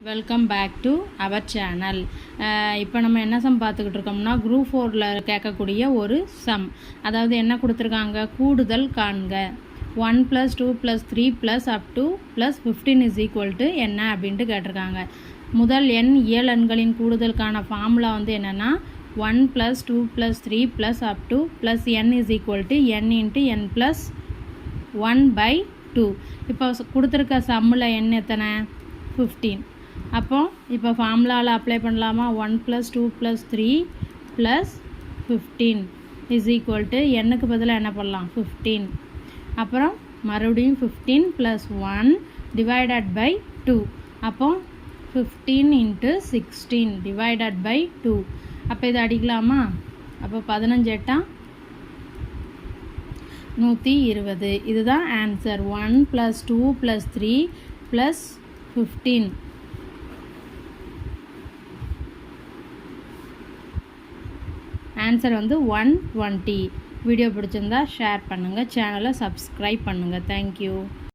Welcome back to our channel. இப்போ நம்ம என்ன சம் பார்த்துக்கிட்டு இருக்கோம்னா குரூப் 4ல் கேட்கக்கூடிய ஒரு சம். அதாவது என்ன கொடுத்துருக்காங்க, கூடுதல் காண்க 1 + 2 + 3 + up to +15 = என்ன அப்படின்ட்டு கேட்டிருக்காங்க. முதல் எண் இயல் எண்களின் கூடுதலுக்கான ஃபார்முலா வந்து என்னென்னா 1 + 2 + 3 + up to n = n × n + 1/2. இப்போ கொடுத்துருக்க சம்மில் எண் எத்தனை, 15. அப்போ இப்போ ஃபார்முலாவில் அப்ளை பண்ணலாமா, 1 + 2 + 3 + 15 = எண்ணுக்கு பதிலாக என்ன பண்ணலாம், 15. அப்புறம் மறுபடியும் 15 + 1 / 2. அப்போ 15 × 16 / 2. அப்போ இதை அடிக்கலாமா, அப்போ 15 8 120. இதுதான் ஆன்சர். 1 + 2 + 3 + 15. ஆன்சர் வந்து 120. வீடியோ பிடிச்சிருந்தா ஷேர் பண்ணுங்கள், சேனலை சப்ஸ்கிரைப் பண்ணுங்கள். தேங்க்யூ.